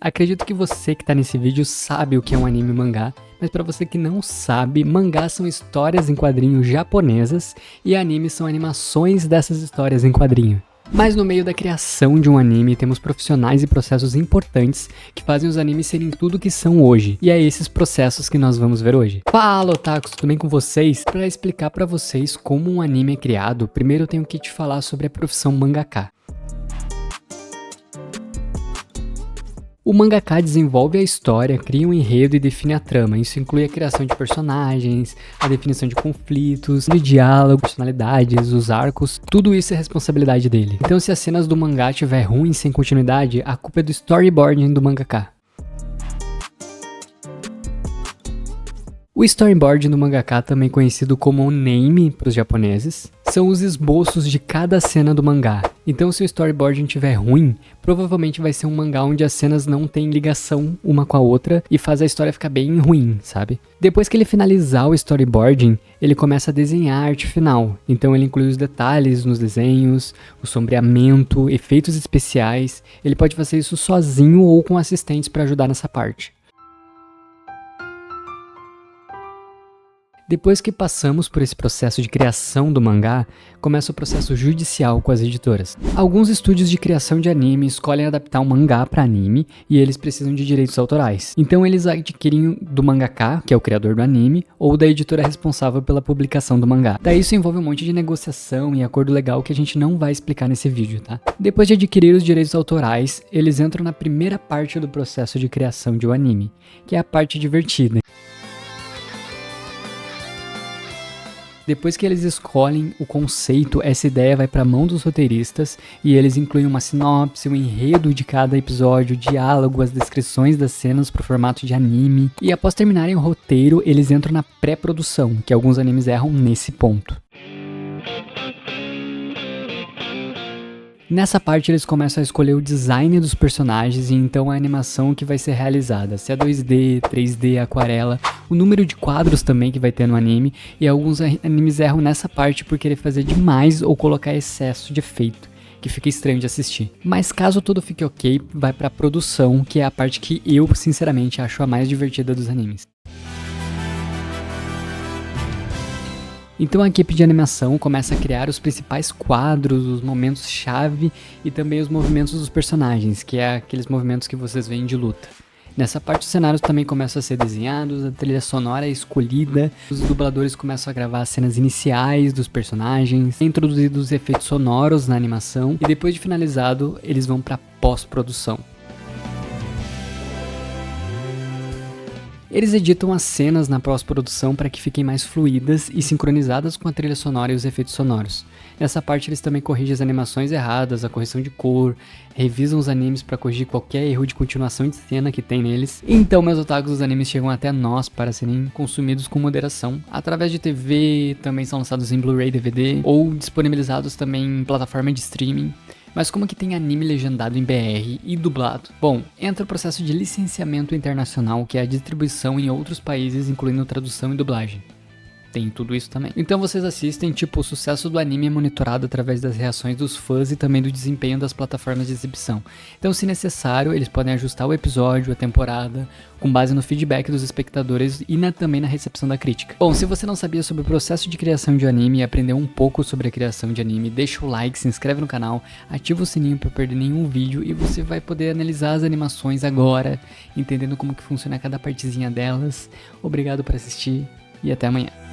Acredito que você que tá nesse vídeo sabe o que é um anime e mangá, mas para você que não sabe, mangás são histórias em quadrinhos japonesas e animes são animações dessas histórias em quadrinho. Mas no meio da criação de um anime, temos profissionais e processos importantes que fazem os animes serem tudo o que são hoje. E é esses processos que nós vamos ver hoje. Fala, otakus, tudo bem com vocês? Para explicar para vocês como um anime é criado, primeiro eu tenho que te falar sobre a profissão mangaka. O mangaka desenvolve a história, cria um enredo e define a trama. Isso inclui a criação de personagens, a definição de conflitos, de diálogo, personalidades, os arcos. Tudo isso é responsabilidade dele. Então, se as cenas do mangá estiver ruins sem continuidade, a culpa é do storyboarding do mangaka. O storyboard do mangaka, também conhecido como name para os japoneses, são os esboços de cada cena do mangá. Então, se o storyboard estiver ruim, provavelmente vai ser um mangá onde as cenas não têm ligação uma com a outra e faz a história ficar bem ruim, sabe? Depois que ele finalizar o storyboarding, ele começa a desenhar a arte final. Então ele inclui os detalhes nos desenhos, o sombreamento, efeitos especiais. Ele pode fazer isso sozinho ou com assistentes para ajudar nessa parte. Depois que passamos por esse processo de criação do mangá, começa o processo judicial com as editoras. Alguns estúdios de criação de anime escolhem adaptar um mangá para anime e eles precisam de direitos autorais. Então eles adquirem do mangaka, que é o criador do anime, ou da editora responsável pela publicação do mangá. Daí isso envolve um monte de negociação e acordo legal que a gente não vai explicar nesse vídeo, tá? Depois de adquirir os direitos autorais, eles entram na primeira parte do processo de criação de um anime, que é a parte divertida. Depois que eles escolhem o conceito, essa ideia vai para a mão dos roteiristas e eles incluem uma sinopse, um enredo de cada episódio, diálogo, as descrições das cenas para o formato de anime. E após terminarem o roteiro, eles entram na pré-produção, que alguns animes erram nesse ponto. Nessa parte eles começam a escolher o design dos personagens e então a animação que vai ser realizada, se é 2D, 3D, aquarela, o número de quadros também que vai ter no anime, e alguns animes erram nessa parte por querer fazer demais ou colocar excesso de efeito, que fica estranho de assistir. Mas caso tudo fique ok, vai pra produção, que é a parte que eu sinceramente acho a mais divertida dos animes. Então a equipe de animação começa a criar os principais quadros, os momentos-chave e também os movimentos dos personagens, que é aqueles movimentos que vocês veem de luta. Nessa parte os cenários também começam a ser desenhados, a trilha sonora é escolhida, os dubladores começam a gravar as cenas iniciais dos personagens, introduzidos os efeitos sonoros na animação e depois de finalizado eles vão para pós-produção. Eles editam as cenas na pós-produção para que fiquem mais fluídas e sincronizadas com a trilha sonora e os efeitos sonoros. Nessa parte eles também corrigem as animações erradas, a correção de cor, revisam os animes para corrigir qualquer erro de continuação de cena que tem neles. Então meus otakus, os animes chegam até nós para serem consumidos com moderação. Através de TV, também são lançados em Blu-ray, DVD ou disponibilizados também em plataforma de streaming. Mas como que tem anime legendado em BR e dublado? Bom, entra o processo de licenciamento internacional, que é a distribuição em outros países, incluindo tradução e dublagem. Tem tudo isso também. Então vocês assistem, o sucesso do anime é monitorado através das reações dos fãs e também do desempenho das plataformas de exibição. Então, se necessário, eles podem ajustar o episódio, a temporada, com base no feedback dos espectadores e também na recepção da crítica. Bom, se você não sabia sobre o processo de criação de anime e aprendeu um pouco sobre a criação de anime, deixa o like, se inscreve no canal, ativa o sininho para perder nenhum vídeo e você vai poder analisar as animações agora, entendendo como que funciona cada partezinha delas. Obrigado por assistir e até amanhã.